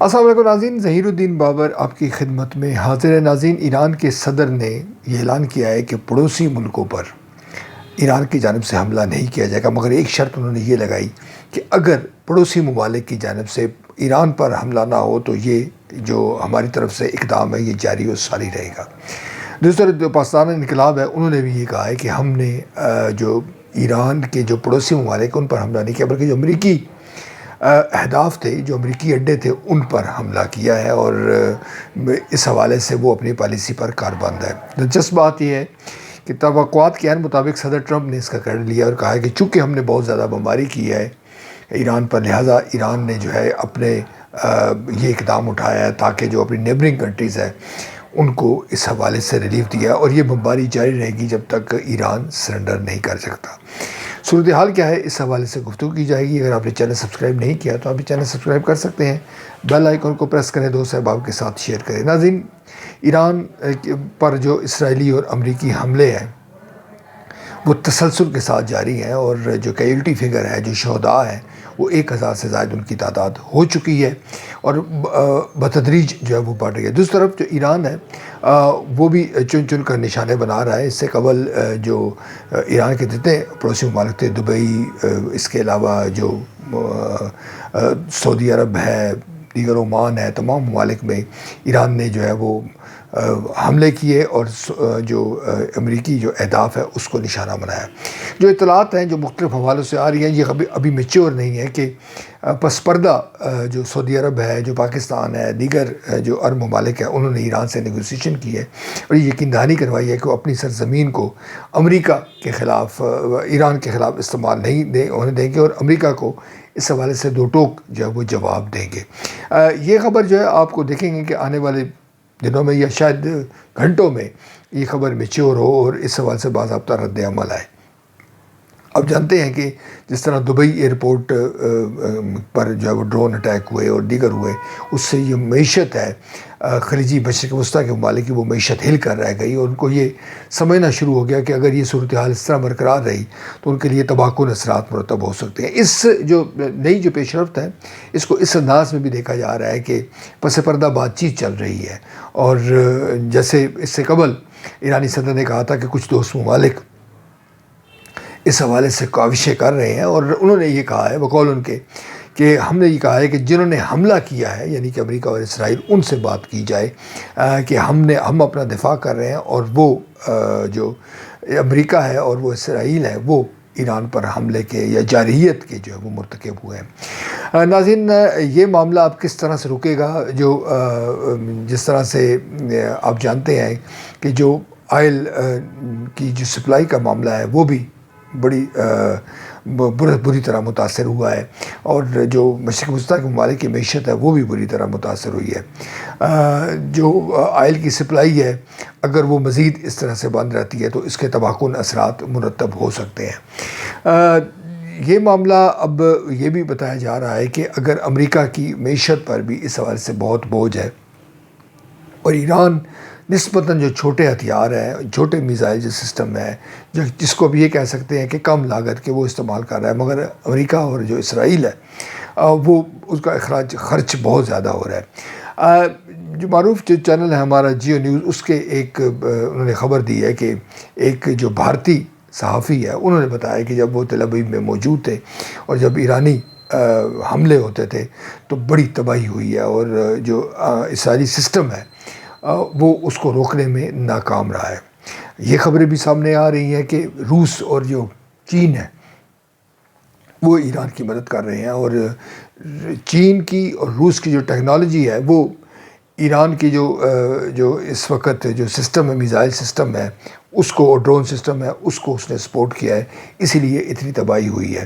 السلام علیکم ناظرین، ظہیر الدین بابر آپ کی خدمت میں حاضر ہے۔ ناظرین، ایران کے صدر نے یہ اعلان کیا ہے کہ پڑوسی ملکوں پر ایران کی جانب سے حملہ نہیں کیا جائے گا، مگر ایک شرط انہوں نے یہ لگائی کہ اگر پڑوسی ممالک کی جانب سے ایران پر حملہ نہ ہو تو یہ جو ہماری طرف سے اقدام ہے یہ جاری و ساری رہے گا۔ دوسرا جو پاکستان انقلاب ہے انہوں نے بھی یہ کہا ہے کہ ہم نے جو ایران کے جو پڑوسی ممالک ان پر حملہ نہیں کیا، بلکہ جو امریکی اہداف تھے، جو امریکی اڈے تھے، ان پر حملہ کیا ہے، اور اس حوالے سے وہ اپنی پالیسی پر کاربند ہے۔ دلچسپ بات یہ ہے کہ توقعات کے عین مطابق صدر ٹرمپ نے اس کا کریڈٹ لیا اور کہا ہے کہ چونکہ ہم نے بہت زیادہ بمباری کی ہے ایران پر، لہٰذا ایران نے جو ہے اپنے یہ اقدام اٹھایا ہے تاکہ جو اپنی نیبرنگ کنٹریز ہے ان کو اس حوالے سے ریلیف دیا، اور یہ بمباری جاری رہے گی جب تک ایران سرنڈر نہیں کر سکتا۔ صورتحال کیا ہے اس حوالے سے گفتگو کی جائے گی۔ اگر آپ نے چینل سبسکرائب نہیں کیا تو آپ بھی چینل سبسکرائب کر سکتے ہیں، بیل آئیکن کو پریس کریں، دوست احباب کے ساتھ شیئر کریں۔ ناظرین، ایران پر جو اسرائیلی اور امریکی حملے ہیں وہ تسلسل کے ساتھ جاری ہیں، اور جو کیجولٹی فگر ہے، جو شہداء ہیں، وہ 1000 سے زائد ان کی تعداد ہو چکی ہے، اور بتدریج جو ہے وہ بڑھ رہی ہے۔ دوسری طرف جو ایران ہے وہ بھی چن چن کر نشانے بنا رہا ہے۔ اس سے قبل جو ایران کے جتنے پڑوسی ممالک تھے، دبئی، اس کے علاوہ جو سعودی عرب ہے، دیگر عمان ہے، تمام ممالک میں ایران نے جو ہے وہ حملے کیے اور جو امریکی جو اہداف ہے اس کو نشانہ بنایا۔ جو اطلاعات ہیں جو مختلف حوالوں سے آ رہی ہیں، یہ ابھی میچور نہیں ہے کہ پس پردہ جو سعودی عرب ہے، جو پاکستان ہے، دیگر جو عرب ممالک ہیں، انہوں نے ایران سے نیگوسیشن کی ہے اور یہ یقین دہانی کروائی ہے کہ وہ اپنی سرزمین کو امریکہ کے خلاف، ایران کے خلاف استعمال نہیں ہونے دیں گے، اور امریکہ کو اس حوالے سے دو ٹوک جو ہے وہ جواب دیں گے۔ یہ خبر جو ہے آپ کو دیکھیں گے کہ آنے والے دنوں میں یا شاید گھنٹوں میں یہ خبر میچور ہو اور اس حوالے سے باضابطہ رد عمل آئے۔ اب جانتے ہیں کہ جس طرح دبئی ایئرپورٹ پر جو ہے وہ ڈرون اٹیک ہوئے اور دیگر ہوئے، اس سے یہ معیشت ہے خلیجی مشرق وسطیٰ کے ممالک کی، وہ معیشت ہل کر رہ گئی، اور ان کو یہ سمجھنا شروع ہو گیا کہ اگر یہ صورتحال اس طرح برقرار رہی تو ان کے لیے تباہ کن اثرات مرتب ہو سکتے ہیں۔ اس جو نئی جو پیش رفت ہے اس کو اس انداز میں بھی دیکھا جا رہا ہے کہ پس پردہ بات چیت چل رہی ہے، اور جیسے اس سے قبل ایرانی صدر نے کہا تھا کہ کچھ دوست ممالک اس حوالے سے کاوشیں کر رہے ہیں، اور انہوں نے یہ کہا ہے بقول ان کے کہ ہم نے یہ کہا ہے کہ جنہوں نے حملہ کیا ہے، یعنی کہ امریکہ اور اسرائیل، ان سے بات کی جائے کہ ہم اپنا دفاع کر رہے ہیں، اور وہ جو امریکہ ہے اور وہ اسرائیل ہے وہ ایران پر حملے کے یا جارحیت کے جو ہے وہ مرتکب ہوئے ہیں۔ ناظرین، یہ معاملہ اب کس طرح سے رکے گا؟ جو جس طرح سے آپ جانتے ہیں کہ جو آئل کی جو سپلائی کا معاملہ ہے وہ بھی بڑی بری طرح متاثر ہوا ہے، اور جو مشرق وسطیٰ کے ممالک کی معیشت ہے وہ بھی بری طرح متاثر ہوئی ہے۔ جو آئل کی سپلائی ہے اگر وہ مزید اس طرح سے بند رہتی ہے تو اس کے تباہ کن اثرات مرتب ہو سکتے ہیں۔ یہ معاملہ اب یہ بھی بتایا جا رہا ہے کہ اگر امریکہ کی معیشت پر بھی اس حوالے سے بہت بوجھ ہے، اور ایران نسبتاً جو چھوٹے ہتھیار ہیں، چھوٹے میزائل جو سسٹم ہے، جس کو بھی یہ کہہ سکتے ہیں کہ کم لاگت کے وہ استعمال کر رہا ہے، مگر امریکہ اور جو اسرائیل ہے وہ اس کا خرچ بہت زیادہ ہو رہا ہے۔ جو معروف جو چینل ہے ہمارا جیو نیوز، اس کے ایک انہوں نے خبر دی ہے کہ ایک جو بھارتی صحافی ہے انہوں نے بتایا کہ جب وہ تل ابیب میں موجود تھے اور جب ایرانی حملے ہوتے تھے تو بڑی تباہی ہوئی ہے، اور جو اسرائیلی سسٹم ہے وہ اس کو روکنے میں ناکام رہا ہے۔ یہ خبریں بھی سامنے آ رہی ہیں کہ روس اور جو چین ہے وہ ایران کی مدد کر رہے ہیں، اور چین کی اور روس کی جو ٹیکنالوجی ہے وہ ایران کی جو اس وقت جو سسٹم ہے، میزائل سسٹم ہے اس کو، اور ڈرون سسٹم ہے اس کو اس نے سپورٹ کیا ہے، اسی لیے اتنی تباہی ہوئی ہے۔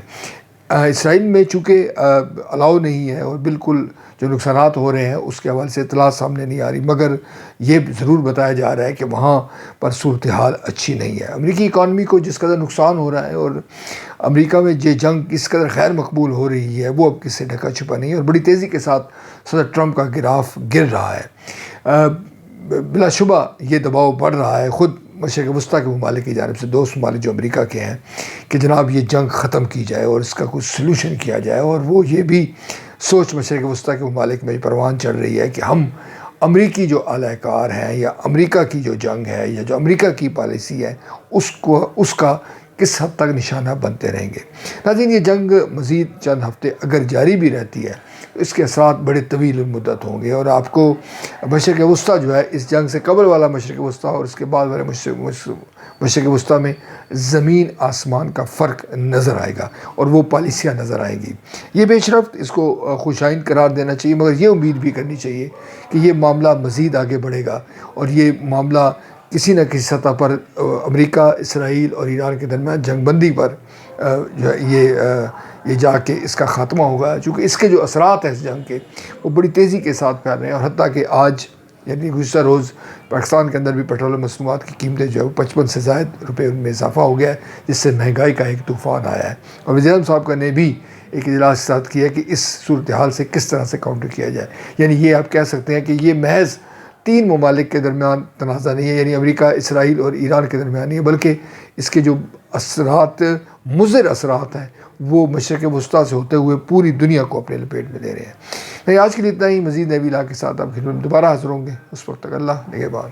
اسرائیل میں چونکہ الاؤ نہیں ہے، اور بالکل جو نقصانات ہو رہے ہیں اس کے حوالے سے اطلاع سامنے نہیں آ رہی، مگر یہ ضرور بتایا جا رہا ہے کہ وہاں پر صورتحال اچھی نہیں ہے۔ امریکی اکانومی کو جس قدر نقصان ہو رہا ہے، اور امریکہ میں یہ جنگ کس قدر غیر مقبول ہو رہی ہے وہ اب کس سے ڈھکا چھپا نہیں ہے، اور بڑی تیزی کے ساتھ صدر ٹرمپ کا گراف گر رہا ہے۔ بلا شبہ یہ دباؤ بڑھ رہا ہے خود مشرق وسطیٰ کے ممالک کی جانب سے، دوست ممالک جو امریکہ کے ہیں، کہ جناب یہ جنگ ختم کی جائے اور اس کا کچھ سلوشن کیا جائے، اور وہ یہ بھی سوچ مشرق وسطیٰ کے ممالک میں پروان چڑھ رہی ہے کہ ہم امریکی جو اعلی کار ہیں یا امریکہ کی جو جنگ ہے یا جو امریکہ کی پالیسی ہے اس کا کس حد تک نشانہ بنتے رہیں گے۔ ناظرین، یہ جنگ مزید چند ہفتے اگر جاری بھی رہتی ہے تو اس کے اثرات بڑے طویل المدت ہوں گے، اور آپ کو مشرق وسطیٰ جو ہے اس جنگ سے قبل والا مشرق وسطیٰ اور اس کے بعد والے مشرق وسطیٰ میں زمین آسمان کا فرق نظر آئے گا اور وہ پالیسیاں نظر آئیں گی۔ یہ پیش رفت اس کو خوشائند قرار دینا چاہیے، مگر یہ امید بھی کرنی چاہیے کہ یہ معاملہ مزید آگے بڑھے گا اور یہ معاملہ کسی نہ کسی سطح پر امریکہ، اسرائیل اور ایران کے درمیان جنگ بندی پر جو ہے یہ جا کے اس کا خاتمہ ہوگا، چونکہ اس کے جو اثرات ہیں اس جنگ کے وہ بڑی تیزی کے ساتھ پھیل رہے ہیں، اور حتیٰ کہ آج یعنی گزشتہ روز پاکستان کے اندر بھی پیٹرول مصنوعات کی قیمتیں جو ہے وہ 55 سے زائد روپے ان میں اضافہ ہو گیا ہے، جس سے مہنگائی کا ایک طوفان آیا ہے۔ اور وزیر اعظم صاحب کا نے بھی ایک اجلاس ساتھ کیا کہ اس صورتحال سے کس طرح سے کاؤنٹر کیا جائے۔ یعنی یہ آپ کہہ سکتے ہیں کہ یہ محض 3 ممالک کے درمیان تنازع نہیں ہے، یعنی امریکہ، اسرائیل اور ایران کے درمیان نہیں ہے، بلکہ اس کے جو اثرات، مضر اثرات ہیں وہ مشرق وسطیٰ سے ہوتے ہوئے پوری دنیا کو اپنے لپیٹ میں لے رہے ہیں۔ آج کے لیے اتنا ہی، مزید نئی اطلاع کے ساتھ آپ کی خدمت میں دوبارہ حاضر ہوں گے۔ اس وقت تک اللہ نگہبان۔